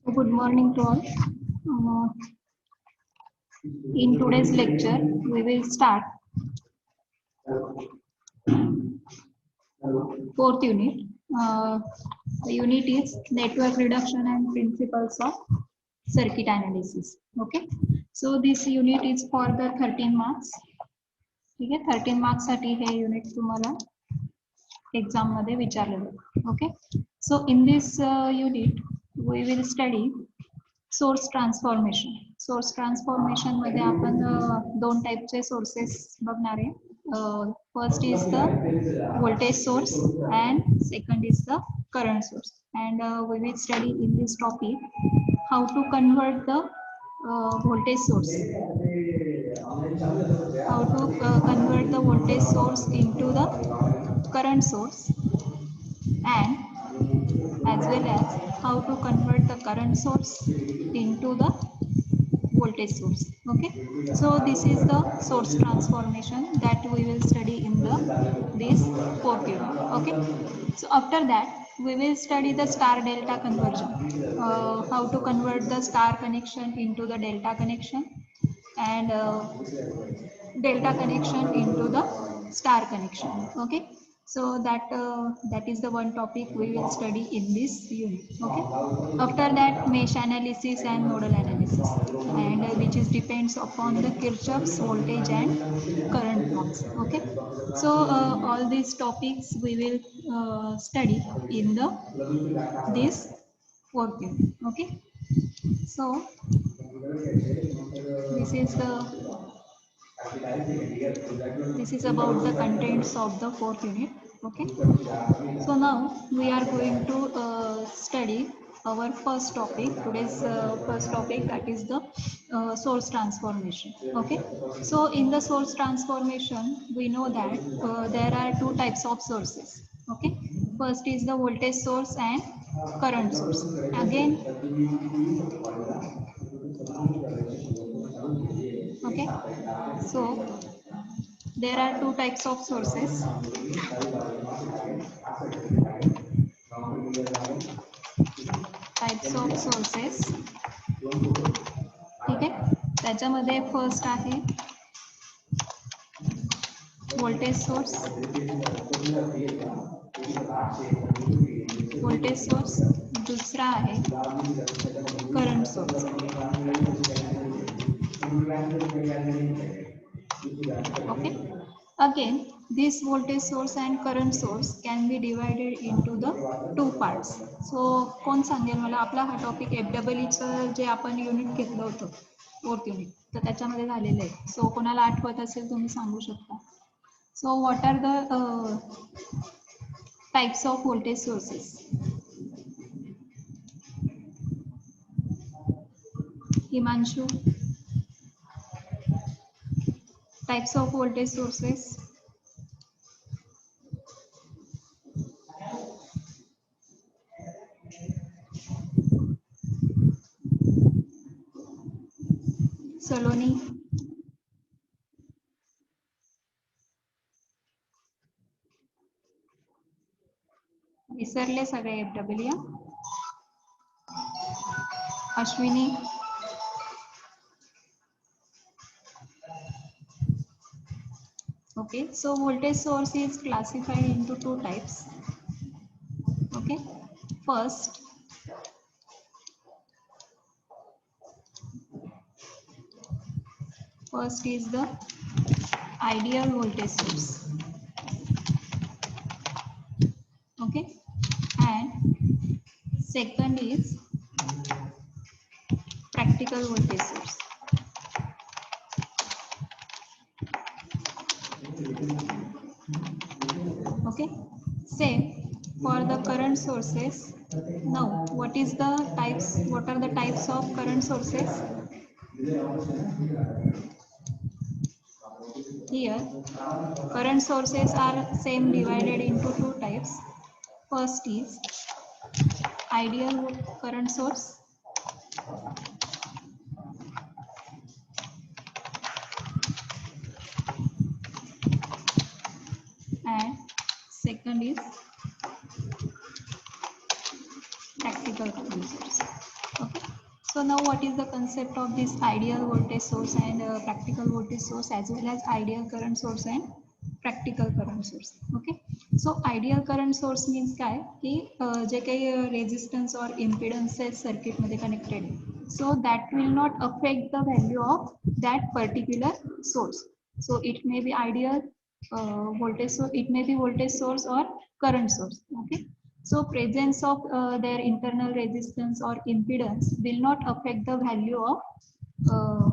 Good morning to all. Uh, in today's lecture, we will start fourth unit. The unit is network reduction and principles of circuit analysis. Okay. So this unit is for the 13 marks. ठीक आहे 13 marks साठी हे unit तुम्हाला exam मध्ये विचारले जाईल. Okay. So in this unit we will study source transformation. Source transformation मध्ये आपण दोन टाइपचे सोर्सेस बघणार आहे. First is the voltage source and second is the current source, and we will study in this topic how to convert the voltage source, how to convert the voltage source into the current source, and as well as how to convert the current source into the voltage source. Okay, so this is the source transformation that we will study in the this fourth unit. Okay, so after that we will study the star delta conversion, how to convert the star connection into the delta connection, and delta connection into the star connection. Okay, so that is the one topic we will study in this unit. Okay, after that mesh analysis and nodal analysis, and which is depends upon the Kirchhoff's voltage and current laws. Okay, so all these topics we will study in the this fourth unit. Okay, so this is about the contents of the fourth unit. Okay, so now we are going to study our first topic. Today's first topic, that is the source transformation. Okay, so in the source transformation we know that there are two types of sources. Okay, first is the voltage source and current source. Again, okay, so there are two types of sources. Types of sources. ठीक आहे, त्याच्यामध्ये first आहे voltage source. voltage source दूसरा आहे current source. Okay, again this voltage source and current source can be divided into the two parts. So कोण सांगेल मला, आपला हा टॉपिक FEE चं जे आपण युनिट घेतलं होतं फोर्थ युनिट, तर त्याच्यामध्ये झालेलं आहे. सो कोणाला आठवत असेल तुम्ही सांगू शकता. So what are the types of voltage sources? Himanshu, types of voltage sources. Saloni, विसरले सगळे FEE. Ashwini, okay, so voltage source is classified into two types. Okay, first is the ideal voltage source. Okay, and second is practical voltage source. Okay, same for the current sources. Now what are the types of current sources? Here current sources are same divided into two types. First is ideal current source, and second is practical current source. Okay, So now what is the concept of this ideal voltage source and practical voltage source, as well as ideal current source and practical current source. Okay, so ideal current source means काय की जे काही resistance or impedance circuit मध्ये connected आहे, so that will not affect the value of that particular source. So it may be ideal voltage source, it may be voltage source or current source. Okay, so presence of their internal resistance or impedance will not affect the uh,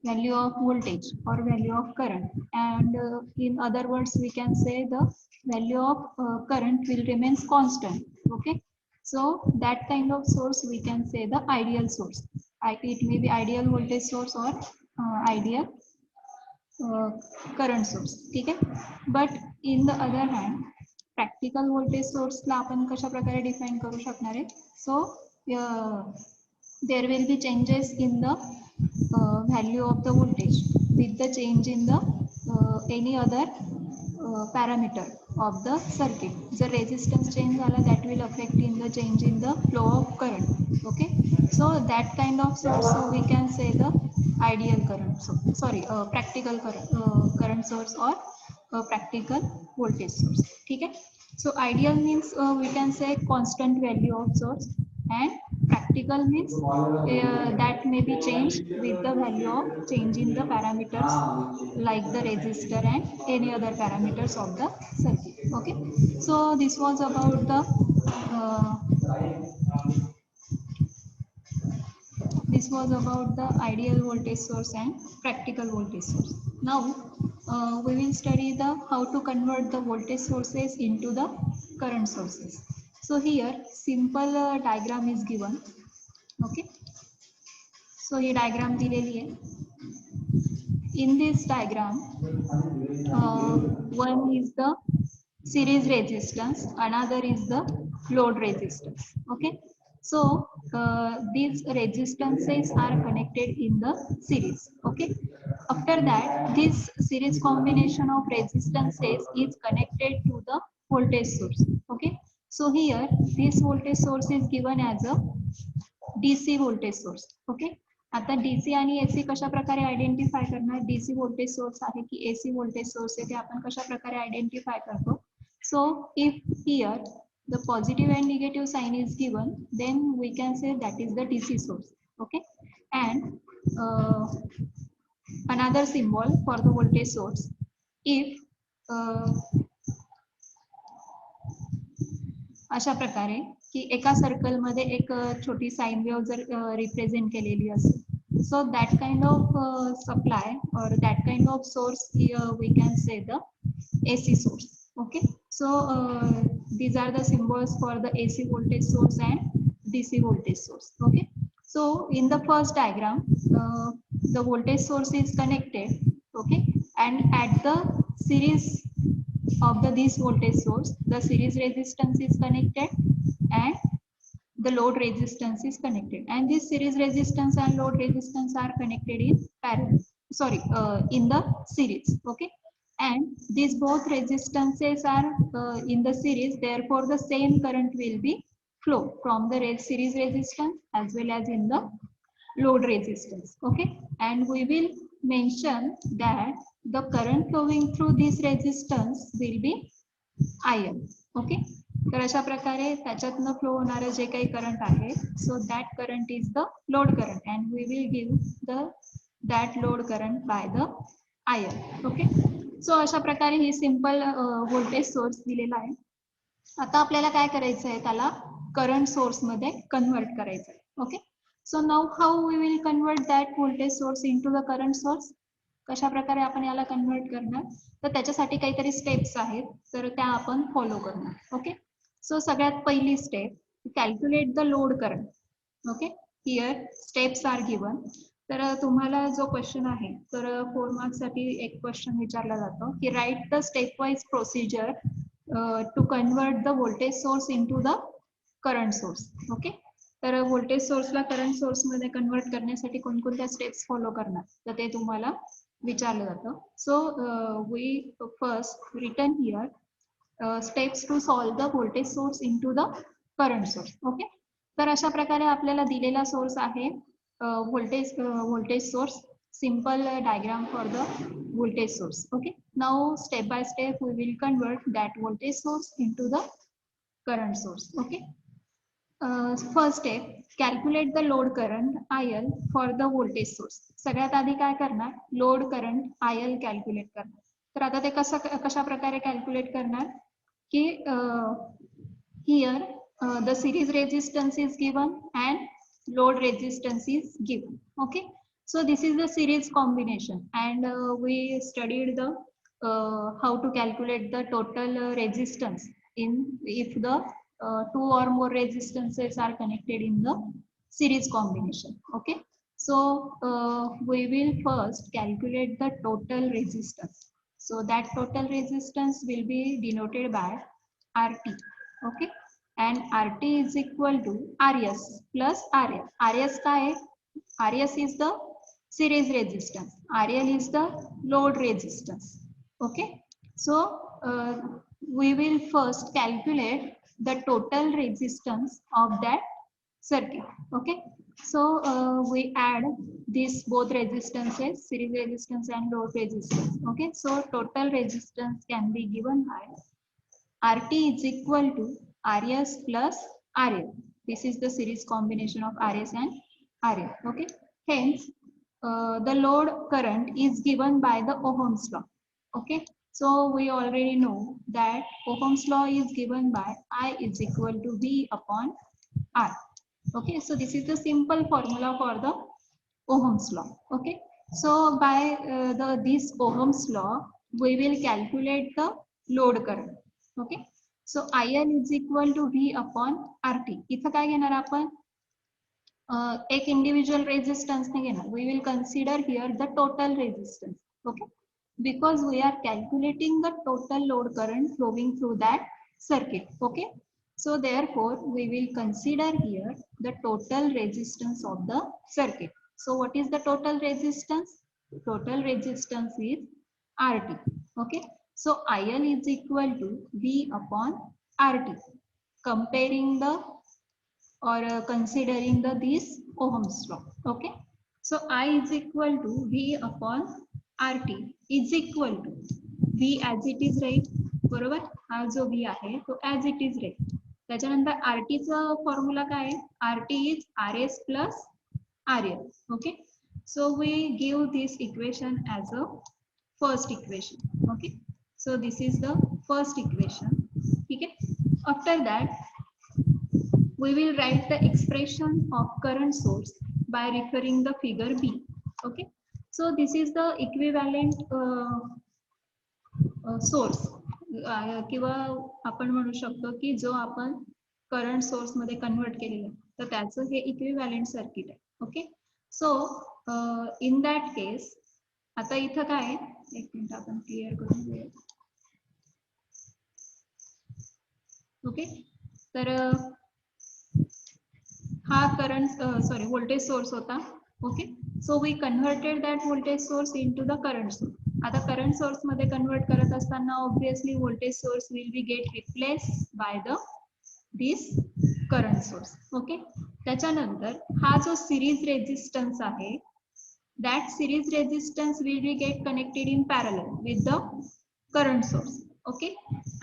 value of voltage or value of current, and in other words we can say the value of current will remains constant. Okay, so that kind of source we can say the ideal source. It may be ideal voltage source or ideal current source. ठीक आहे, but in the other hand practical voltage source ला आपण कशा प्रकारे define करू शकणार आहे. So there will be changes in the value of the voltage with the change in the any other parameter of the circuit. The resistance change झाला, that will affect in the change in the flow of current. Okay, so that kind of source we can say the ideal current source, sorry, current source or practical voltage source. ठीक है, so ideal means we can say constant value of source, and practical means that may be changed with the value of change in the parameters like the resistor and any other parameters of the circuit. Okay, so this was about the ideal voltage source and practical voltage source. Now we will study the how to convert the voltage sources into the current sources. So here simple diagram is given. Okay, so he diagram दिलेली आहे. In this diagram, one is the series resistance, another is the load resistance. Okay, so these resistances are connected in the series. Okay, after that this series combination of resistances is connected to the voltage source. Okay, so here this voltage source is given as a DC voltage source. Okay, आता DC आणि AC कशा प्रकारे identify करणार, DC voltage source आहे की AC voltage source आहे ते आपण कशा प्रकारे आयडेंटिफाय करतो. So if here the positive and negative sign is given, then we can say that is the DC source. Okay, and another symbol for the voltage source, if अशा प्रकारे की एका सर्कल मध्ये एक छोटी साइन वेव जर represent केलेली असेल, so that kind of supply or that kind of source we can say the AC source. Okay, so these are the symbols for the AC voltage source and DC voltage source. Okay, so in the first diagram the voltage source is connected. Okay, and at the series of this voltage source the series resistance is connected and the load resistance is connected, and this series resistance and load resistance are connected in parallel, sorry, in the series. Okay, and these both resistances are in the series, therefore the same current will be flow from the series resistance as well as in the load resistance. Okay, and we will mention that the current flowing through this resistance will be IL. Okay, तर अशा प्रकारे त्याच्यातनं flow होणारं जे काही current आहे, so that current is the load current and we will give the that load current by the IL. Okay, so अशा प्रकारे ही simple voltage source दिलेला आहे. आता आपल्याला काय करायचं आहे, त्याला करंट सोर्स मध्ये कन्वर्ट करायचं आहे. Okay, so now how we will convert that voltage source into the current source. कशा प्रकारे आपण याला कन्वर्ट करणार, तर त्याच्यासाठी काहीतरी स्टेप्स आहेत, तर त्या आपण फॉलो करणार. ओके, सो सगळ्यात पहिली step, calculate the load current. Okay, here steps are given. तर तुम्हाला जो क्वेश्चन आहे, तर 4 मार्क्स साठी एक क्वेश्चन विचारला जातो की write the step wise procedure to convert the voltage source into the current source. Okay, तर व्होल्टेज सोर्सला करंट सोर्स मध्ये कन्वर्ट करण्यासाठी कोणकोणत्या स्टेप्स फॉलो करणार, तर ते तुम्हाला विचारलं जातं. So we first written here steps to solve the voltage source into the current source. Okay, तर अशा प्रकारे आपल्याला दिलेला सोर्स आहे voltage source. Simple diagram for the voltage source. Okay, now step by step we will convert that voltage source into the current source. Okay, first step, calculate the load current IL for the voltage source. सगळ्यात आधी काय करणार, load current IL calculate करणार. तर आता ते कशा प्रकारे कॅल्क्युलेट करणार की here the series resistance is given and load resistance is given. Okay, so this is the series combination, and we studied the how to calculate the total resistance in if the two or more resistances are connected in the series combination. Okay, so we will first calculate the total resistance. So that total resistance will be denoted by RT. Okay, and RT is equal to RS plus RL. RS काय आहे? RS is the series resistance, RL is the load resistance. Okay, so we will first calculate the total resistance of that circuit. Okay, so we add these both resistances, series resistance and load resistance. Okay, so total resistance can be given by RT is equal to RS plus RL. This is the series combination of RS and RL. Okay, hence the load current is given by the Ohm's law. Okay, so we already know that Ohm's law is given by I is equal to V upon R. Okay, so this is the simple formula for the Ohm's law. Okay, so by this Ohm's law, we will calculate the load current. Okay, so IL is equal to V upon RT. इथं काय घेणार आपण एक individual resistance ने घेणार. We will consider here the total resistance. Okay, because we are calculating the total load current flowing through that circuit. Okay, so therefore we will consider here the total resistance of the circuit. So what is the total resistance? Total resistance is RT. Okay, so IL is equal to V upon RT. Comparing the or considering the this Ohm's law. Okay, so I is equal to V upon RT is equal to V as it is, right? बरोबर, हा जो V आहे तो as it is राहील. त्याच्यानंतर RT चा formula काय आहे? RT is RS plus RL. Okay, so we give this equation as a first equation. Okay, so this is the first equation. Okay, after that we will write the expression of current source by referring the figure B. Okay, so this is the equivalent source किंवा आपण म्हणू शकतो की जो आपण current source मध्ये convert केलेला तर त्याचं हे इक्विव्हॅलेंट सर्किट आहे. Okay, so in that case आता इथं काय, एक मिनिट आपण क्लिअर करून घेऊया. ओके, तर हा करंट व्होल्टेज सोर्स होता. Okay, so we converted that voltage source into the current source. आता करंट सोर्स मध्ये कन्वर्ट करत असताना obviously voltage source will be get replace by the this current source. Okay, त्याच्यानंतर हा जो सिरीज रेजिस्टन्स आहे that series resistance will be get connected in parallel with the current source. Okay,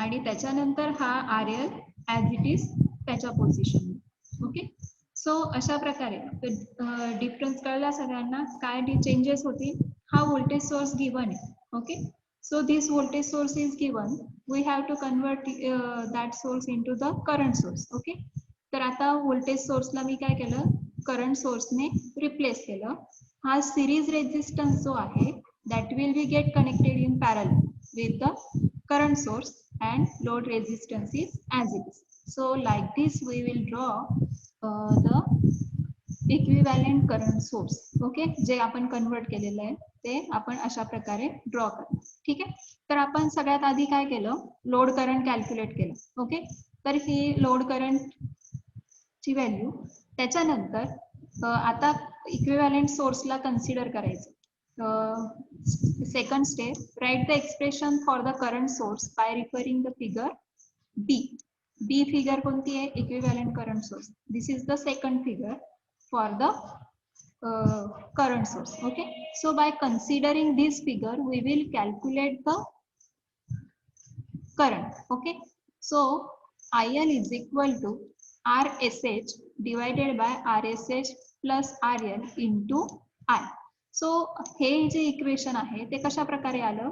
आणि त्याच्यानंतर हा RL ॲज इट इज त्याच्या position. Okay, so अशा प्रकारे डिफरन्स कळला सगळ्यांना, काय चेंजेस होतील. हा व्होल्टेज सोर्स गिवन आहे. Okay, so this voltage source is given, we have to convert that source into the current source. Okay, तर आता व्होल्टेज सोर्सला मी काय केलं, करंट सोर्सने रिप्लेस केलं. हा सिरीज रेजिस्टन्स जो आहे that will be get connected in parallel with the current source and load resistance is as it is. So like this we will draw the equivalent current source. Okay, जे आपण convert केलेलं आहे ते आपण अशा प्रकारे draw करतो. ठीक आहे, तर आपण सगळ्यात आधी काय केलं, लोड करंट कॅल्क्युलेट केलं. ओके, तर ही लोड करंट ची व्हॅल्यू, त्याच्यानंतर आता इक्विव्हॅलेंट सोर्सला कन्सिडर करायचं. Second step, write the expression for the current source by referring the figure B. B figure कोणती आहे, equivalent current source. This is the second figure for the current source. Okay, so by considering this figure we will calculate the current. Okay, so IL is equal to RSH divided by RSH plus RL into I. So हे जे equation आहे ते कशा प्रकारे आलं,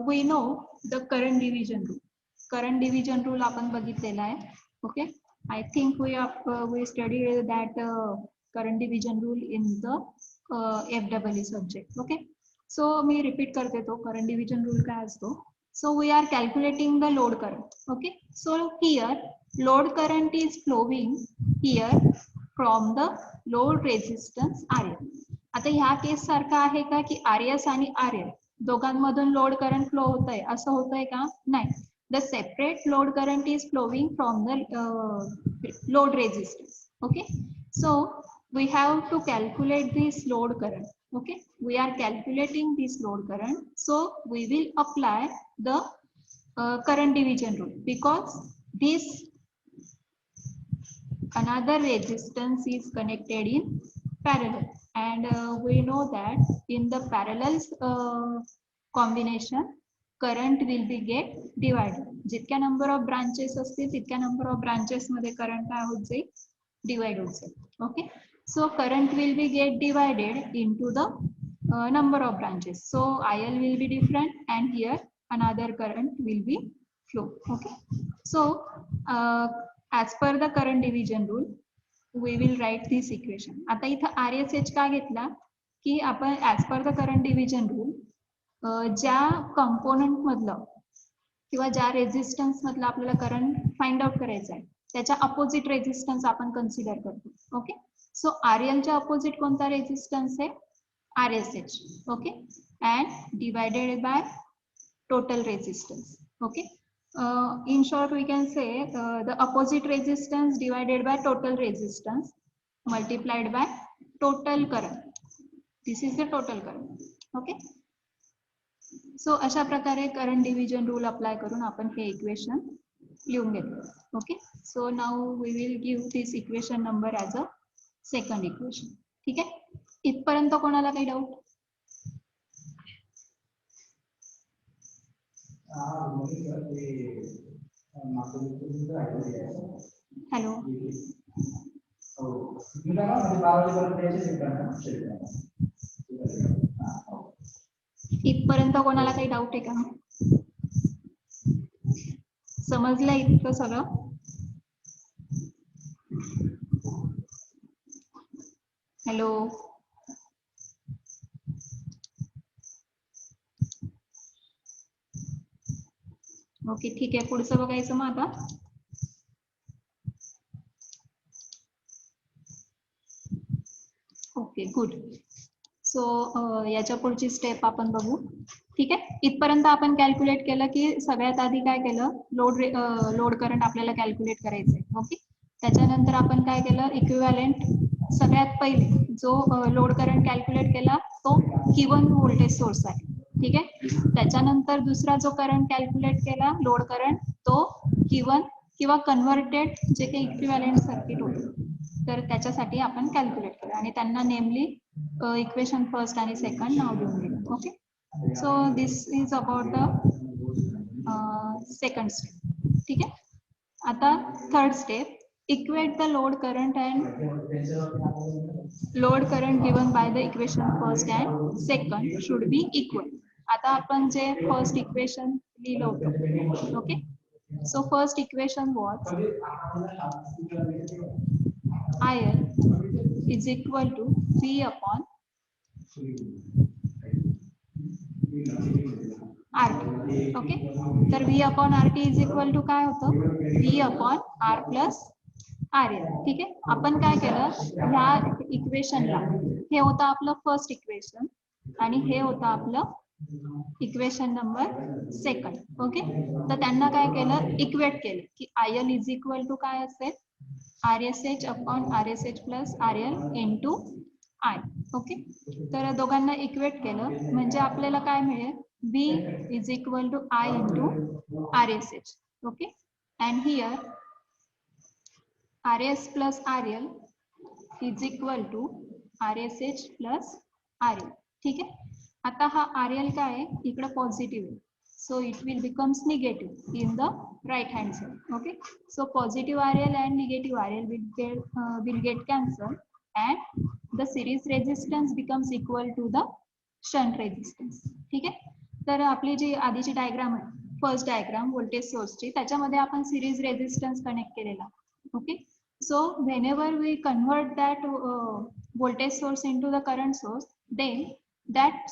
we know the current division rule. Current division rule आपण बघितलेला आहे. Okay, I think we studied that current division rule in the FEE subject. Okay, so me repeat करते तो current division rule काय असतो. So we are calculating the load current. Okay, so here load current is flowing here from the load resistance RL. आता ह्या case सारखा आहे का की RS आणि RL दोघांमधून लोड करंट फ्लो होत आहे असं होतंय का, नाही. The separate load current is flowing from the load resistance. Okay, so we have to calculate this load current. Okay, we are calculating this load current, so we will apply the current division rule because this another resistance is connected in parallel, and we know that in the parallel combination current will be get divided. जितक्या number of branches असतील तितक्या number of branches मध्ये current काय होत जाईल, divide होत जाईल. Okay, so current will be get divided into the number of branches. So IL will be different and here another current will be flow. Okay, so as per the current division rule we will write this equation. आता इथं RSH का घेतला की आपण as per the current division rule ज्या component मधलं किंवा ज्या रेझिस्टन्स मधलं आपल्याला करंट फाइंड आउट करायचं आहे त्याच्या अपोजिट रेझिस्टन्स आपण कन्सिडर करतो. ओके, सो RL च्या अपोजिट कोणता रेझिस्टन्स आहे, RSH. Okay, and divided by total resistance. Okay, in short we can say the opposite resistance divided by total resistance multiplied by total current. This is the total current. Okay, so अशा प्रकारे current division rule apply करून आपण हे equation लिहून घेतलं. Okay, so now we will give this equation number as a second equation. ठीक आहे, इथपर्यंत कोणाला काही डाऊट? हॅलो, इथपर्यंत कोणाला काही डाऊट आहे का? समजलं इतकं सगळं? हॅलो, ओके, ठीक आहे, पुढचं बघायचं मग आता. Okay, good. सो याच्या पुढची स्टेप आपण बघू. ठीक आहे, इथपर्यंत आपण कॅल्क्युलेट केलं की सगळ्यात आधी काय केलं, लोड करंट आपल्याला कॅल्क्युलेट करायचंय. ओके, त्याच्यानंतर आपण काय केलं, इक्विव्हॅलेंट सगळ्यात पहिले जो लोड करंट कॅल्क्युलेट केला तो गिवन व्होल्टेज सोर्स आहे. ठीक आहे, त्याच्यानंतर दुसरा जो करंट कॅल्क्युलेट केला लोड करंट तो गिवन किंवा कन्व्हर्टेड जे काही इक्विव्हॅलेंट सर्किट होतं तर त्याच्यासाठी आपण कॅल्क्युलेट केलं आणि त्यांना नेमली इक्वेशन फर्स्ट आणि सेकंड नाव देऊन दिलं. Okay, so this is about the second step. ठीक आहे, आता third step, equate the load current given by the equation first and second should be equal. आता आपण जे फर्स्ट इक्वेशन लिहिलं होतं. Okay, so first equation was IL is equal to V upon RT. Okay, तर V upon RT is equal to काय होतं, V upon R plus RL. ठीक आहे, आपण काय केलं ह्या इक्वेशनला, हे होतं आपलं फर्स्ट इक्वेशन आणि हे होतं आपलं इक्वेशन नंबर सेकंड. ओके, तर त्यांना काय केलं, इक्वेट केलं की IL इज इक्वल टू काय असेल, RSH upon RSH plus RL into I. Okay, तर दोघांना इक्वेट केलं म्हणजे आपल्याला काय मिळेल, V is equal to I into RSH. Okay, and here RS plus RL is equal to RSH plus RL. ठीक आहे. आता हा RL काय आहे, इकडे पॉझिटिव्ह आहे, so it will becomes negative in the right hand side. Okay, so positive RL and negative RL will get cancelled, and the series resistance becomes equal to the shunt resistance. ठीक आहे. तर आपली जी आधीची diagram आहे, first diagram voltage सोर्सची, त्याच्यामध्ये आपण series resistance connect केलेला. Okay, so whenever we convert that voltage source into the current source, then that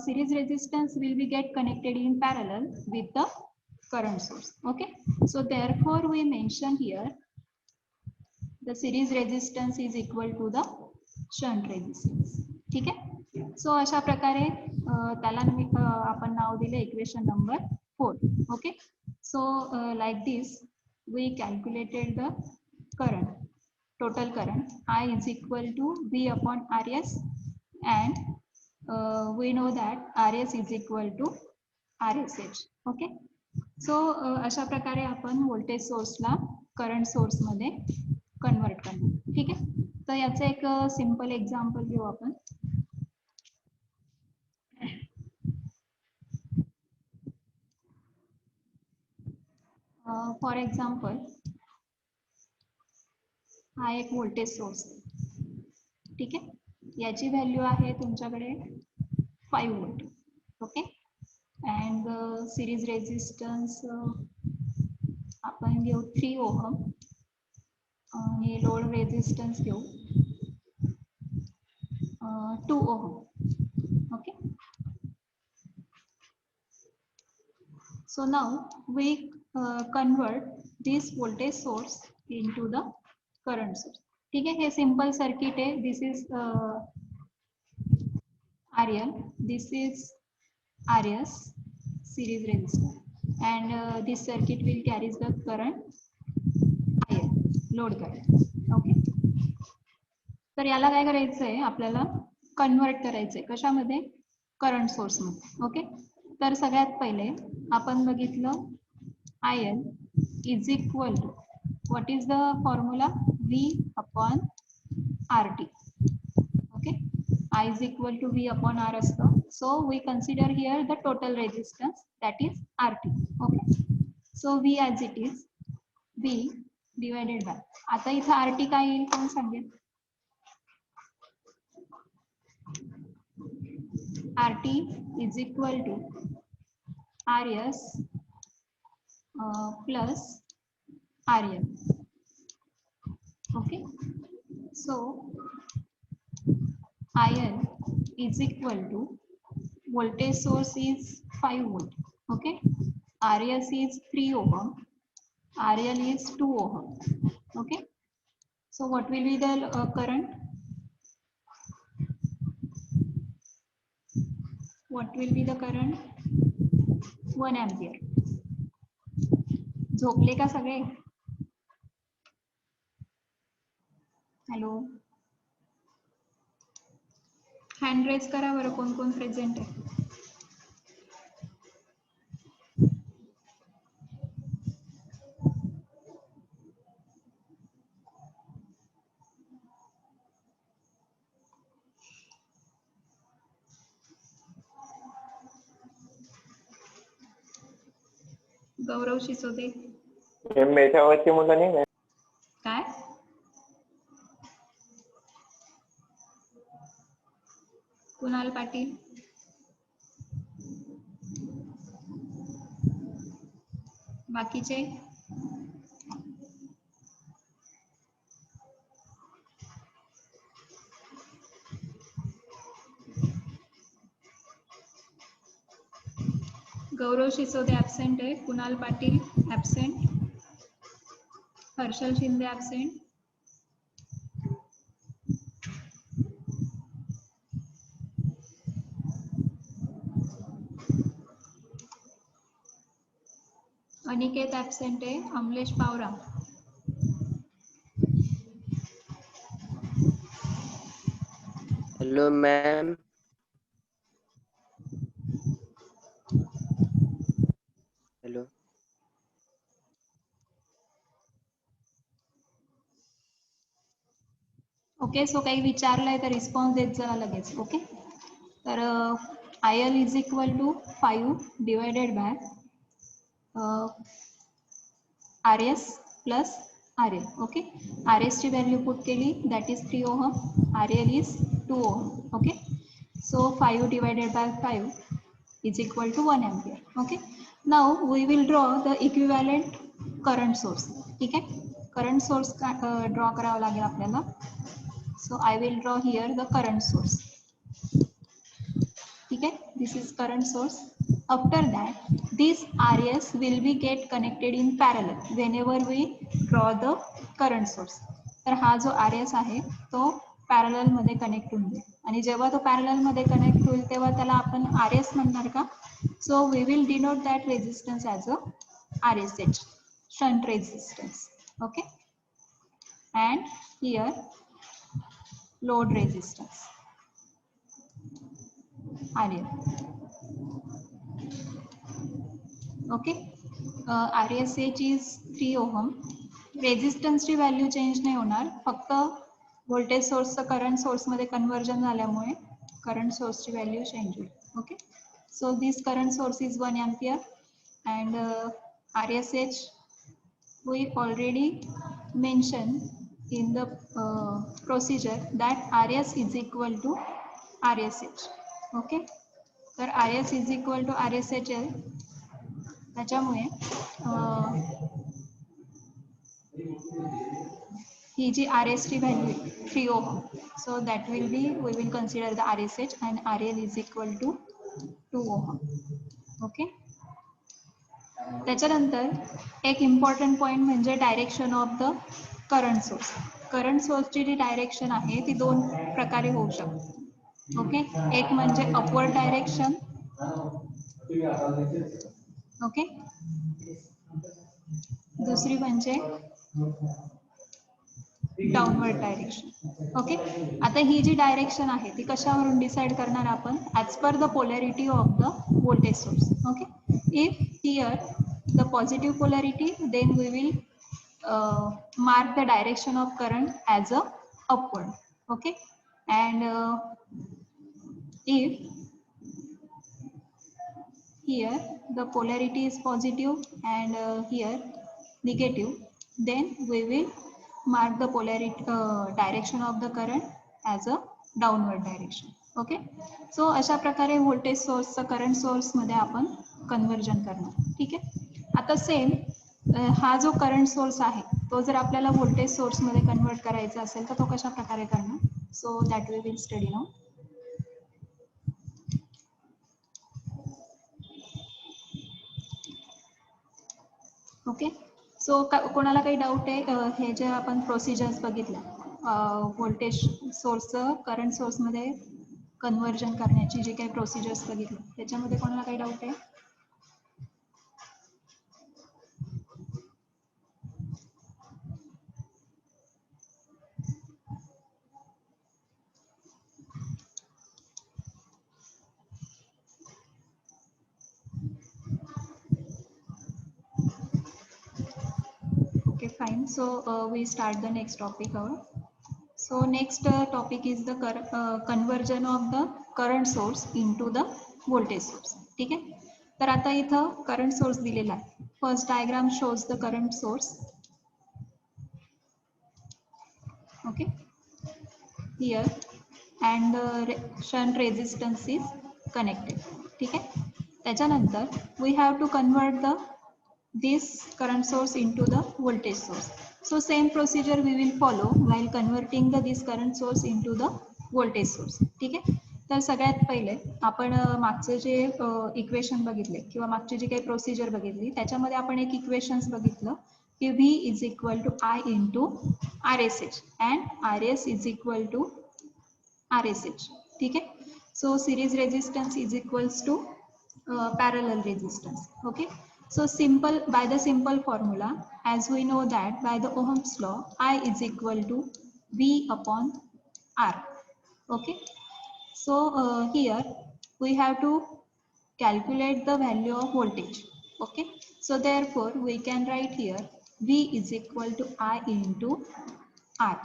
series resistance will be get connected in parallel with the current source. Okay, so therefore we mention here the series resistance is equal to the shunt resistance. ठीक आहे. सो अशा प्रकारे त्याला आपण नाव दिले equation number 4. Okay, so like this we calculated the current, total current I is equal to V upon RS, and we know that RS is equal to RSH. Okay, so अशा प्रकारे आपण व्होल्टेज सोर्सला current source मध्ये convert करणार. ठीक आहे. तर याचं एक सिंपल एक्झाम्पल घेऊ आपण. फॉर एक्झाम्पल हा एक व्होल्टेज सोर्स, ठीक आहे, याची व्हॅल्यू आहे तुमच्याकडे 5 volt. Okay, and series resistance आपण घेऊ 3 ओहम आणि लोड रेजिस्टन्स घेऊ 2 ohm. Okay, so now we convert this voltage source into the current source. ठीक है, हे सिंपल सर्किट है. This is RL, this is RS series resistor, and this circuit will carries the current IL, load current. Okay, तर याला काय करायचं आहे, आपल्याला convert करायचं आहे कशामध्ये, करंट सोर्स मध्ये. ओके, तर सगळ्यात पहिले आपण बघितलं IL is equal to, what is the formula, V upon RT. Okay, I is equal to V upon R असतं, so we consider here the total resistance, that is RT. Okay, so V as it is, V divided by, आता इथं RT काय येईल कोण सांगेल, RT is equal to RS plus RL. Okay, so IL is equal to, voltage source is 5 volt. Okay, RS is 3 ohm, RL is 2 ohm. Okay, so what will be the current, what will be the current, 1 ampere. झोपले का सगळे, hello, hand raise करा बरं कोण कोण present आहे. गौरव शिसोदे, मेधावाची मुलं नाही, काय कुणाल पाटील, बाकीचे गौरव शिसोदे ॲब्सेंट आहे, Kunal Patil absent, Harshal Shinde absent, Aniket absent आहे, Amlesh Pawara, hello ma'am, hello, okay. So काही विचारलंय तर रिस्पॉन्स देत जा लगेच. ओके. तर IL is equal to 5 divided by RS plus RL. Okay. RS ची व्हॅल्यू पुट केली, that is 3 ohm, RL is 2 ohm. Okay. So 5 divided by 5 is equal to 1 ampere. Okay. Now we will draw the equivalent current source. ठीक आहे. Current source draw करावा लागेल आपल्याला. So I will draw here the current source. ठीक आहे. This is current source. After that, this RS will be get connected in parallel whenever we draw the current source. तर हा जो RS आहे तो पॅरलल मध्ये कनेक्ट होऊन जाईल आणि जेव्हा तो पॅरलल मध्ये कनेक्ट होईल तेव्हा त्याला आपण RS म्हणणार का? So we will denote that resistance as a RSH, shunt resistance. Okay. And here load resistance, RL. Okay. RSH is 3 ohm. रेजिस्टन्सची व्हॅल्यू चेंज नाही होणार, फक्त व्होल्टेज सोर्सचं करंट सोर्समध्ये कन्वर्जन झाल्यामुळे करंट सोर्सची व्हॅल्यू चेंज होईल. Okay. So this current source is 1 ampere and RSH we already mentioned in the procedure that RS is equal to RSH. Okay. तर RS is equal to RSH आहे, त्याच्यामुळे ही जी RS ची value 3 ohm, so that will be we will consider the RSH and RL is equal to 2 ohm. Okay. त्याच्यानंतर एक important point म्हणजे direction of the current source. Current सोर्सची जी डायरेक्शन आहे ती दोन प्रकारे होऊ शकते. ओके. एक म्हणजे अपवर्ड डायरेक्शन. ओके. दुसरी म्हणजे डाउनवर्ड डायरेक्शन. ओके. आता ही जी डायरेक्शन आहे ती कशावरून डिसाइड करणार आपण? As per the polarity of the voltage source. Okay. If here the positive polarity, then we will mark the direction of current as a upward. Okay. And if here the polarity is positive and here negative, then we will mark the polarity direction of the current as a downward direction. Okay. So अशा प्रकारे voltage सोर्सचं current source मध्ये आपण conversion करणार. ठीक आहे. आता same हा जो करंट सोर्स आहे तो जर आपल्याला व्होल्टेज सोर्स मध्ये कन्वर्ट करायचा असेल तर तो कशा प्रकारे करणार? So that we will study now. Okay. So कोणाला काही डाऊट आहे? हे जे आपण प्रोसिजर्स बघितल्या व्होल्टेज सोर्सचं करंट सोर्समध्ये कन्वर्जन करण्याची जे काही प्रोसिजर्स बघितले त्याच्यामध्ये कोणाला काही डाऊट आहे? Okay, fine. So we start the next topic. So next topic is the conversion of the current source into the voltage source. ठीक आहे. तर आता इथं करंट सोर्स दिलेला आहे. First diagram shows the current source. Okay. Here and shunt resistance is connected. ठीक आहे. त्याच्यानंतर we have to convert the this current source into the voltage source. So same procedure we will follow while converting this current source into the voltage source. ठीक आहे. तर सगळ्यात पहिले आपण मागचे जे इक्वेशन बघितले किंवा मागची जी काही प्रोसिजर बघितली त्याच्यामध्ये आपण एक इक्वेशन्स बघितलं की V is equal to I into RSH and RS is equal to RSH. ठीक आहे. So series resistance is equals to parallel resistance. Okay. So simple, by the simple formula, as we know that by the Ohm's law, I is equal to V upon R. Okay. So here we have to calculate the value of voltage. Okay. So therefore we can write here V is equal to I into R.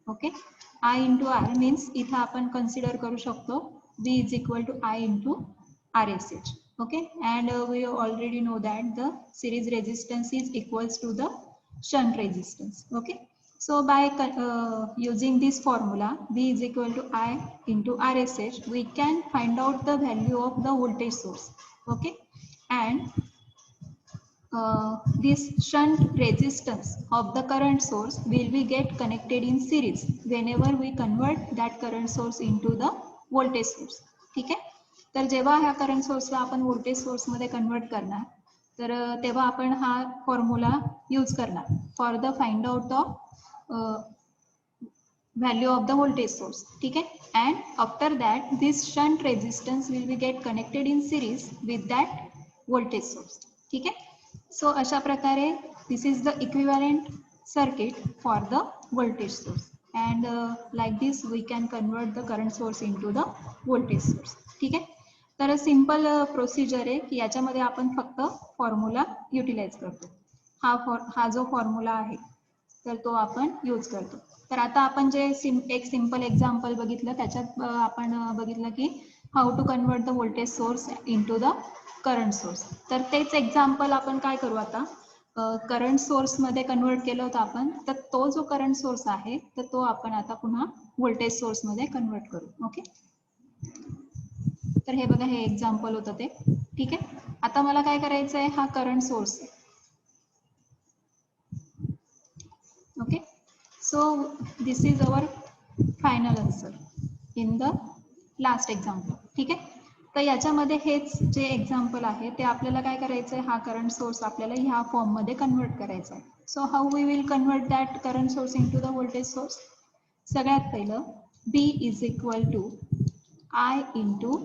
Okay. I into R means इथं आपण consider करू शकतो V is equal to I into RSH. Okay, and we already know that the series resistance is equals to the shunt resistance. Okay, so by using this formula V is equal to I into RSH, we can find out the value of the voltage source. Okay, and this shunt resistance of the current source will be get connected in series whenever we convert that current source into the voltage source. ठीक आहे, तर जेव्हा ह्या current सोर्सला आपण voltage सोर्समध्ये convert करणार तर तेव्हा आपण हा फॉर्म्युला यूज करणार for the find out of value of the voltage source. ठीक आहे, and after that this shunt resistance will be get connected in series with that voltage source. ठीक आहे, so अशा प्रकारे this is the equivalent circuit for the voltage source, and like this we can convert the current source into the voltage source. ठीक आहे, तर simple procedure आहे की याच्यामध्ये आपण फक्त फॉर्म्युला युटिलाइज करतो. हा जो फॉर्म्युला आहे तर तो आपण यूज करतो. तर आता आपण जे एक सिंपल एक्झाम्पल बघितलं त्याच्यात आपण बघितलं की how to convert the voltage source into the current source. तर तेच एक्झाम्पल आपण काय करू आता, करंट सोर्स मध्ये कन्वर्ट केलं होतं आपण, तर तो जो करंट सोर्स आहे तर तो आपण आता पुन्हा व्होल्टेज सोर्स मध्ये कन्वर्ट करू. ओके, तर हे बघा हे एक्झाम्पल होतं ते. ठीक आहे, आता मला काय करायचं आहे, हा करंट सोर्स आहे. Okay, so this is our final answer in the last example. ठीक आहे, तर याच्यामध्ये हेच जे एक्झाम्पल आहे ते आपल्याला काय करायचं आहे, हा करंट सोर्स आपल्याला ह्या फॉर्म मध्ये कन्वर्ट करायचा आहे. So how we will convert that current source into the voltage source. सगळ्यात पहिलं B is equal to I into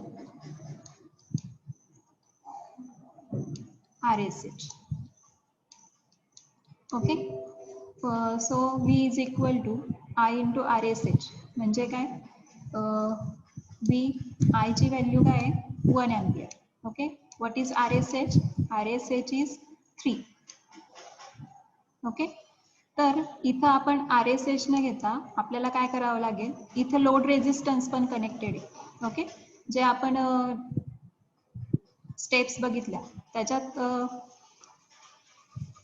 RSH. Okay, so V is equal to I into RSH म्हणजे काय, V I ची value काय आहे 1 ampere. Okay, what is RSH? RSH is 3. Okay, तर इथं आपण RSH न घेता आपल्याला काय करावं लागेल, इथं लोड रेझिस्टन्स पण कनेक्टेड आहे. ओके, जे आपण स्टेप्स बघितल्या त्याच्यात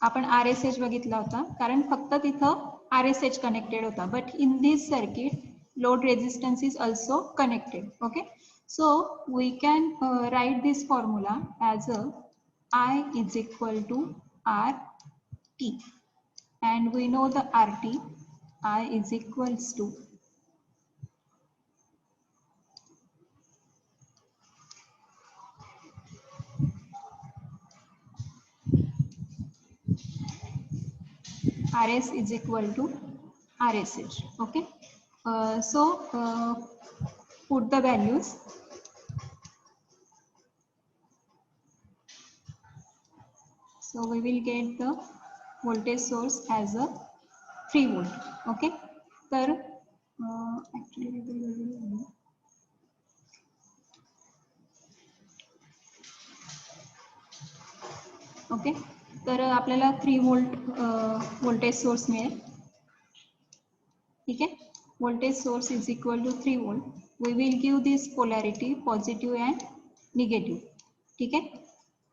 आपण RSH बघितला होता कारण फक्त तिथं RSH कनेक्टेड होता, but in this circuit load resistance is also connected. Okay, so we can write this formula as a I is equal to RT, and we know the RT, I is equals to RS is equal to RSH. Okay, so put the values. So we will get the voltage source as a 3 volt. Okay, तर actually okay, तर आपल्याला 3 volt voltage source मिळेल. ठीक आहे, voltage source is equal to 3 volt. We will give this polarity positive and negative. ठीक आहे,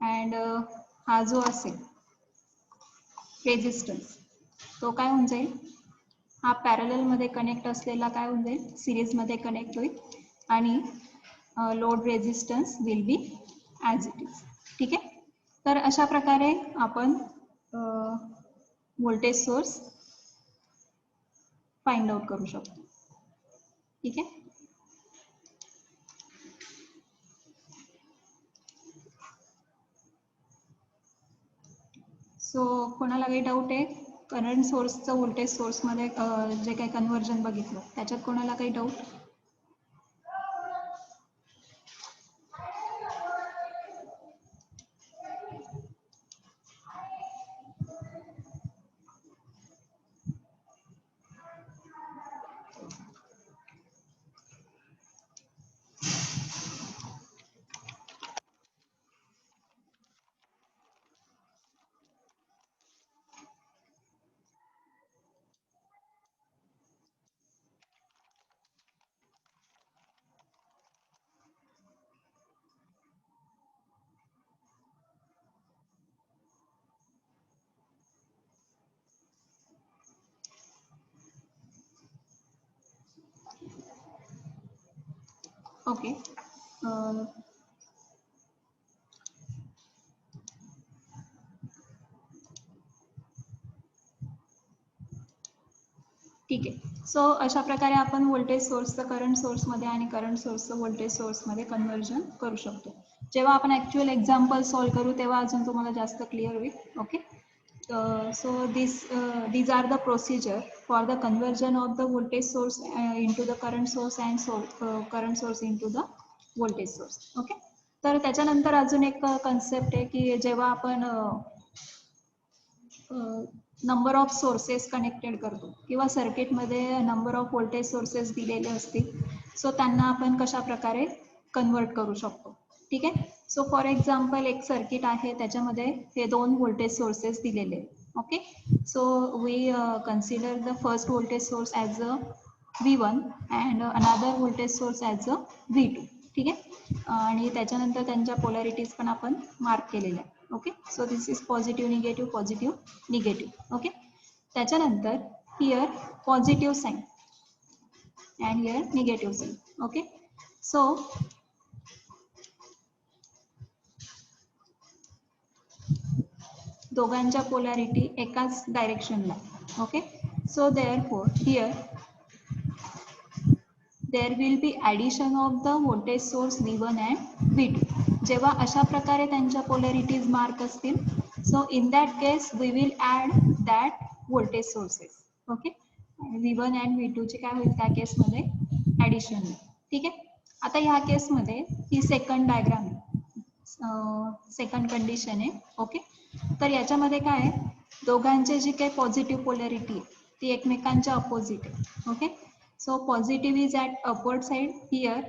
and हा जो असेल रेजिस्टन्स तो काय होऊन जाईल, हा पॅरलल मध्ये कनेक्ट असलेला काय होऊन जाईल, सिरीज मध्ये कनेक्ट होईल आणि load resistance will be as it is. ठीक आहे, तर अशा प्रकारे आपण व्होल्टेज सोर्स फाइंड आउट करू शकतो. ठीक आहे, सो कोणाला काही डाऊट आहे, करंट सोर्सचं व्होल्टेज सोर्समध्ये जे काही कन्व्हर्जन बघितलं त्याच्यात कोणाला काही डाऊट? ओके. ठीक आहे. सो अशा प्रकारे आपण व्होल्टेज सोर्सचं करंट सोर्समध्ये आणि करंट सोर्सचं व्होल्टेज सोर्समध्ये कन्व्हर्जन करू शकतो. जेव्हा आपण ॲक्च्युअल एक्झाम्पल सॉल्व्ह करू तेव्हा अजून तुम्हाला जास्त क्लिअर होईल. Okay. So these are the procedure for the conversion of the voltage source into the current source and current source into the voltage source. Okay. तर त्याच्यानंतर अजून एक कन्सेप्ट आहे की जेव्हा आपण नंबर ऑफ सोर्सेस कनेक्टेड करतो किंवा सर्किटमध्ये नंबर ऑफ व्होल्टेज सोर्सेस दिलेले असतील, सो त्यांना आपण कशा प्रकारे कन्वर्ट करू शकतो. ठीक आहे. सो फॉर एक्झाम्पल एक सर्किट आहे, त्याच्यामध्ये हे 2 व्होल्टेज सोर्सेस दिलेले. Okay. So we consider the first voltage source as a V1 and another voltage source as a V2. ठीक आहे. आणि त्याच्यानंतर त्यांच्या पोलॅरिटीज पण आपण मार्क केलेल्या आहे. Okay. So this is positive negative positive negative. Okay. त्याच्यानंतर here positive sign and here negative sign. Okay. So दोघांच्या पोलॅरिटी एकाच डायरेक्शनला. ओके. So therefore here there will be addition of the voltage source V1 and V2. जेव्हा अशा प्रकारे त्यांच्या polarities mark असतील, so in that case we will add that voltage sources. Okay. V1 and V2 चे काय होईल त्या केसमध्ये ॲडिशन. ठीक आहे. आता ह्या केसमध्ये ही सेकंड डायग्राम आहे, सेकंड कंडिशन आहे. ओके. तर याच्यामध्ये काय आहे, दोघांचे जी काही पॉझिटिव्ह पोलॅरिटी आहे ती एकमेकांच्या अपोजिट आहे. Okay. So positive is at upward side, here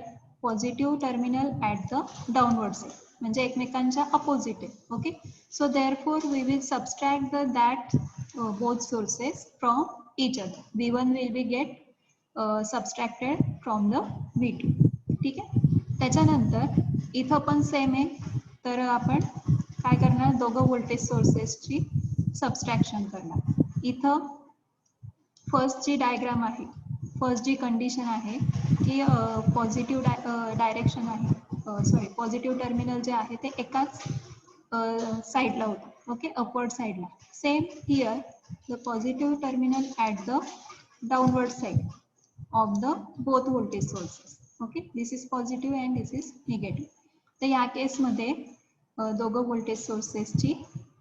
positive terminal at the downward side. म्हणजे एकमेकांच्या opposite आहे. Okay. So therefore we will subtract that both sources from each other. V1 will be get subtracted from the V2. ठीक आहे. त्याच्यानंतर इथं पण same आहे, तर आपण काय करणार, दोघं व्होल्टेज सोर्सेसची सबस्ट्रॅक्शन करणार. इथं फर्स्ट जी डायग्राम आहे, फर्स्ट जी कंडिशन आहे की पॉझिटिव्ह डायरेक्शन आहे, सॉरी पॉझिटिव्ह टर्मिनल जे आहे ते एकाच साईडला होतं. ओके. अपवर्ड साईडला. Same here the positive terminal at the downward side of the both voltage sources. Okay. This is positive and this is negative. तर या केसमध्ये दोघं व्होल्टेज सोर्सेसची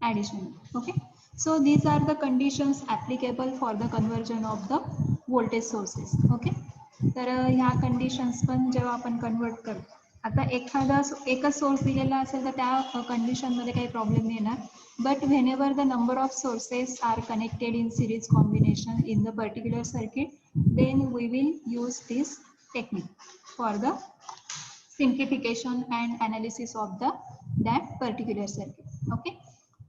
addition. Okay. So these are the conditions applicable for the conversion of the voltage sources. Okay. तर ह्या conditions पण जेव्हा आपण कन्वर्ट करतो, आता एखादा एकच सोर्स दिलेला असेल तर त्या कंडिशनमध्ये काही प्रॉब्लेम नाही येणार. But whenever the number of sources are connected in series combination in the particular circuit, then we will use this technique for the simplification and analysis of that particular circuit. Okay.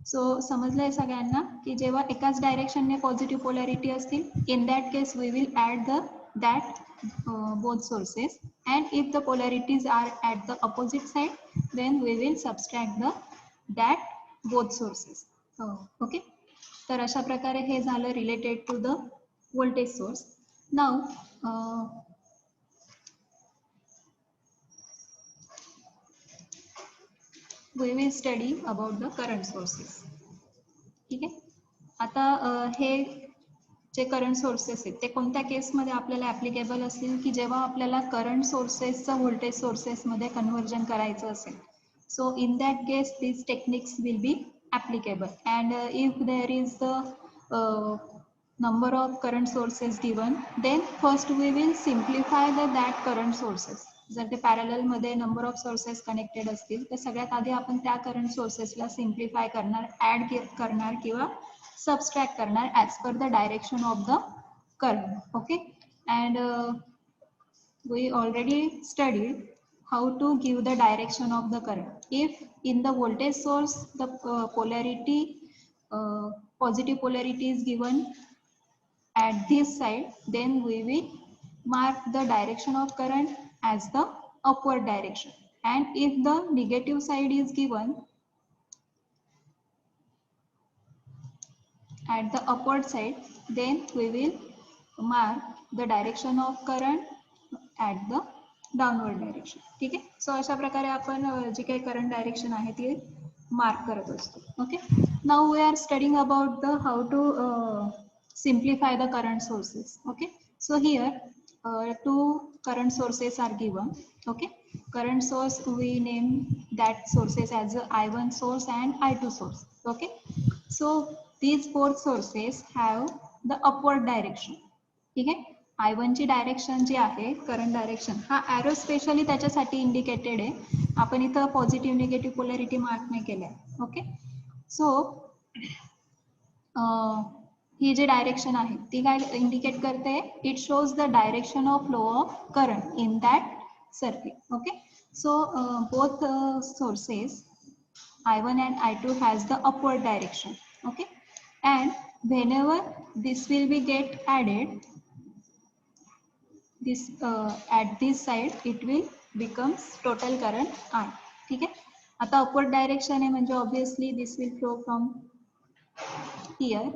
So समजलंय सगळ्यांना की जेव्हा एकाच डायरेक्शनने positive polarity असतील, in that case we will add that both sources, and if the polarities are at the opposite side, then we will subtract that both sources. Okay. तर अशा प्रकारे हे झालं related to the voltage source. Now we will study about the current sources. ठीक आहे. आता हे जे current sources आहेत ते कोणत्या केसमध्ये आपल्याला ॲप्लिकेबल असतील, की जेव्हा आपल्याला करंट सोर्सेसचं व्होल्टेज सोर्सेसमध्ये कन्व्हर्जन करायचं असेल. So in that case these techniques will be applicable, and if there is the number of current sources given, then first we will simplify that current sources. जर ते पॅरलल मध्ये number of sources connected असतील तर सगळ्यात आधी आपण त्या current सोर्सेसला सिम्प्लिफाय करणार, ऍड करणार किंवा सबस्ट्रॅक्ट करणार as per the direction of the current. Okay. And we already studied how to give the direction of the current. If in the voltage source the polarity positive polarity is given at this side, then we will mark the direction of current as the upward direction, and if the negative side is given at the upward side, then we will mark the direction of current at the downward direction. ठीक आहे. सो अशा प्रकारे आपण जी काही current direction आहे ती mark करत असतो. Okay. Now we are studying about the how to simplify the current sources. Okay, so here two current sources are given. Okay, current source we name that sources as a I1 source and I2 source. Okay, so these both sources have the upward direction. ठीक आहे. I1 ची direction जी आहे current direction हा arrow specially त्याच्यासाठी indicated आहे. आपण इथं positive negative polarity mark नाही केल्या. ओके. सो ही जी डायरेक्शन आहे ती काय इंडिकेट करते, it shows the direction of flow of current in that circuit. Okay. So both sources I1 and I2 has the upward direction. Okay, and whenever this will be get added, this at this side it will becomes total current I. ठीक आहे. आता upward direction आहे म्हणजे obviously this will flow from here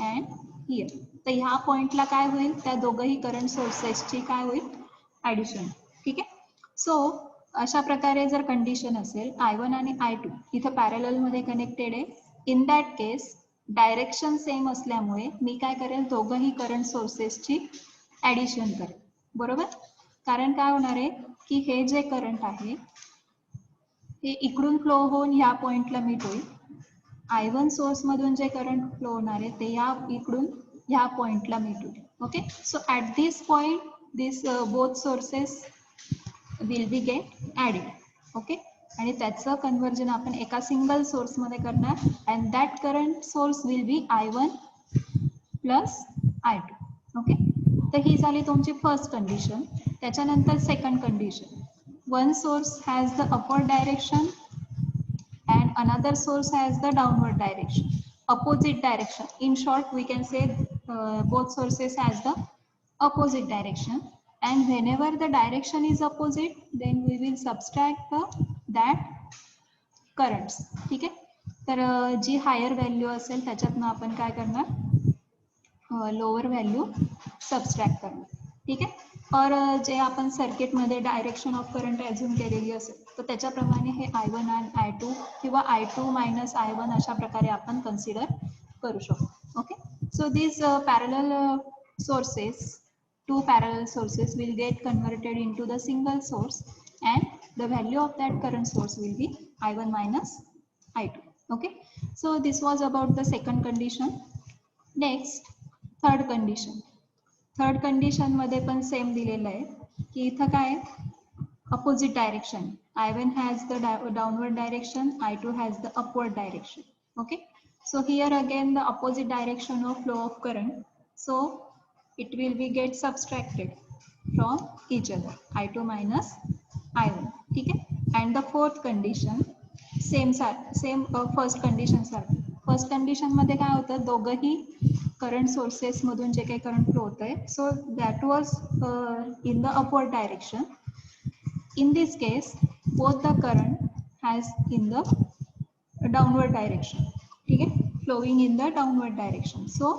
and here. तर ह्या पॉइंटला काय होईल, त्या दोघही करंट सोर्सेसची काय होईल, ऍडिशन. ठीक आहे. सो अशा प्रकारे जर कंडिशन असेल I1 आणि I2 इथं पॅरलल मध्ये कनेक्टेड आहे, इन दॅट केस डायरेक्शन सेम असल्यामुळे मी काय करेल, दोघही करंट सोर्सेसची ऍडिशन करेल. बरोबर. कारण काय होणार आहे की हे जे करंट आहे हे इकडून फ्लो होऊन ह्या पॉइंटला मीट होईल. I1 सोर्स मधून जे करंट फ्लो होणार आहे ते या इकडून ह्या पॉइंटला मीट होईल. Okay. So at this point this both sources will be get added. Okay. आणि त्याचं कन्व्हर्जन आपण एका सिंगल सोर्स मध्ये करणार and that current source will be I1 plus I2. Okay. तर ही झाली तुमची फर्स्ट कंडिशन. त्याच्यानंतर second condition, one source has the upward direction and another source has the downward direction, opposite direction. In short, we can say both sources has the opposite direction, and whenever the direction is opposite, then we will subtract that currents. ठीक आहे. तर जी higher value असेल त्याच्यातनं आपण काय करणार, lower value subtract करणार. ठीक आहे. और जे आपण सर्किटमध्ये डायरेक्शन ऑफ करंट ॲझ्युम केलेली असेल तर त्याच्याप्रमाणे हे I1 आणि I2 किंवा I2 मायनस I1 अशा प्रकारे आपण कन्सिडर करू शकतो. Okay. So this parallel sources, two parallel sources will get converted into the single source and the value of that current source will be I1 minus I2. Okay. So this was about the second condition. Next, third condition. Third condition मध्ये पण same दिलेलं आहे की इथं काय opposite direction, I1 has the downward direction, I2 has the upward direction. Okay. So here again the opposite direction of flow of current, so it will be get subtracted from each other, I2 minus I1. ठीक आहे. and the fourth condition same first condition सारखं. First condition मध्ये काय होतं, दोघंही current sources मधून जे काही current flow होत आहे, so that was in the upward direction. In this case both the current has in the downward direction. ठीक आहे. Flowing in the downward direction. So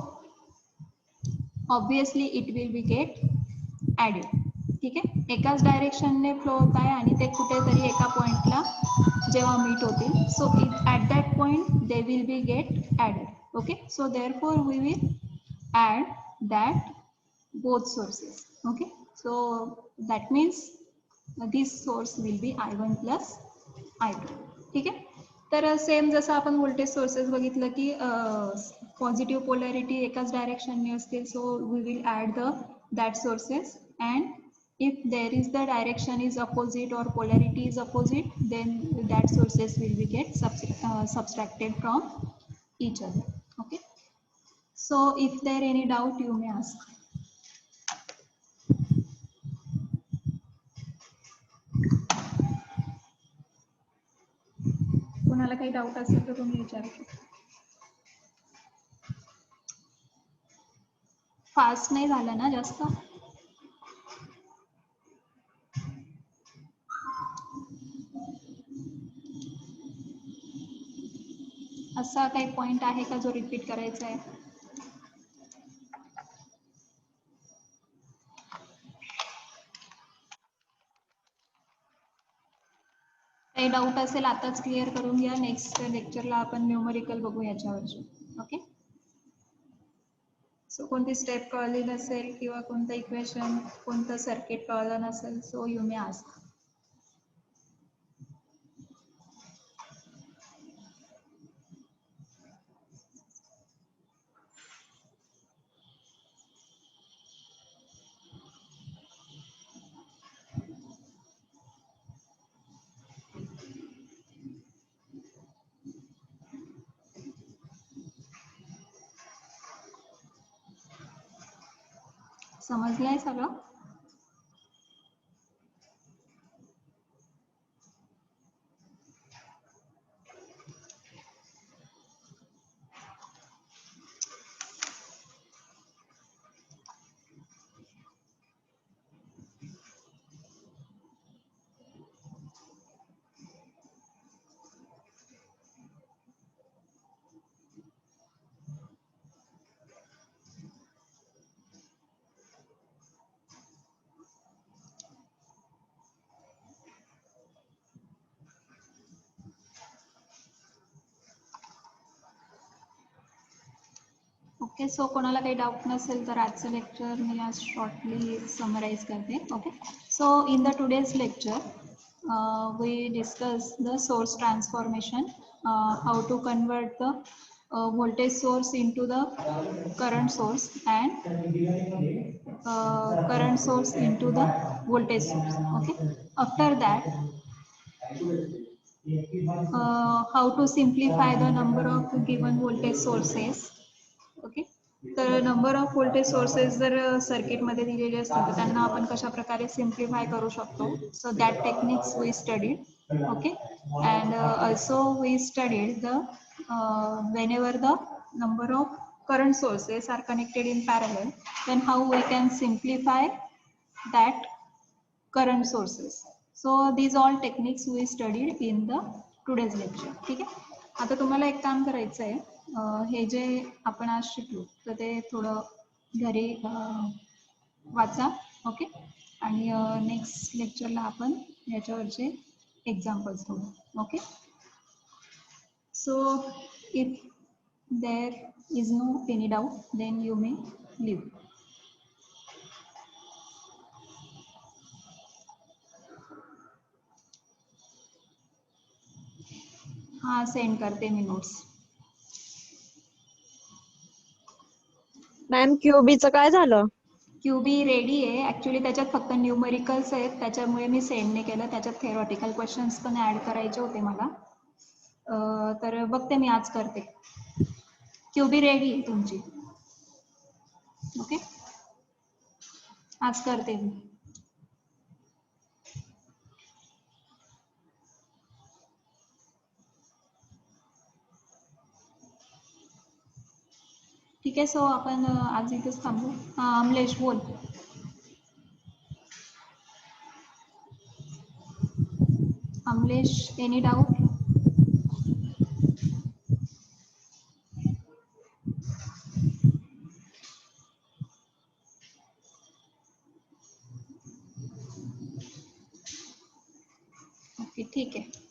obviously it will be get added. ठीक आहे. एकाच डायरेक्शनने flow होत आहे आणि ते कुठेतरी एका पॉइंटला जेव्हा मीट होतील, so at that point they will be get added. Okay. So therefore we will add that both sources. Okay. So that means this source will be I1 plus I2. ठीक आहे. तर सेम जसं आपण voltage sources बघितलं की positive polarity एकाच डायरेक्शनने असतील, so we will add the that sources and if there is the direction is opposite or polarity is opposite, then that sources will be get subtracted from each other. Okay. So if there any doubt you may ask. कोणाला काही doubt असेल तर तुम्ही विचारू शकता. Fast नाही झालं ना जास्त. असा काही पॉइंट आहे का जो रिपीट करायचा आहे. काही डाऊट असेल आताच क्लिअर करून घ्या. नेक्स्ट लेक्चरला आपण न्यूमरिकल बघू याच्यावरची. ओके. सो कोणती स्टेप कळली नसेल किंवा कोणतं इक्वेशन कोणतं सर्किट कळलं नसेल सो यू मे आस्क. समजलंय सगळं? ओके. सो कोणाला काही डाऊट नसेल तर आजचं लेक्चर मी आज शॉर्टली समराईज करते. Okay. So in the today's lecture we discuss the source transformation, how to convert the voltage source into the current source and current source into the voltage source. Okay. After that, how to simplify the number of given voltage sources. Okay. तर number off voltage sources जर सर्किटमध्ये दिलेले असतील तर त्यांना आपण कशा प्रकारे सिम्प्लिफाय करू शकतो. So that techniques we studied. Okay. And also we studied the whenever the number of current sources are connected in parallel, then how we can simplify that current sources. So these all techniques we studied in the today's lecture. ठीक आहे. आता तुम्हाला एक काम करायचं आहे. हे जे आपण आज शिकलो तर ते थोडं घरी वाचा. ओके. आणि नेक्स्ट लेक्चरला आपण याच्यावरचे एक्झाम्पल्स घेऊ. Okay. So if there is no any doubt then you may leave. हां, सेंड करते मी नोट्स. मॅम क्यूबीचं काय झालं? क्यूबी रेडी आहे. ॲक्च्युली त्याच्यात फक्त न्यूमरिकल्स आहेत त्याच्यामुळे मी सेंड नाही केलं. त्याच्यात थेरॉटिकल क्वेश्चन्स पण ॲड करायचे होते मला. तर बघते मी आज करते. क्यूबी रेडी आहे तुमची. ओके. आज करते मी. ठीक आहे. सो आपण आज इथेच थांबू. हां, अमलेश बोल. Amlesh, any doubt? ओके, ठीक आहे.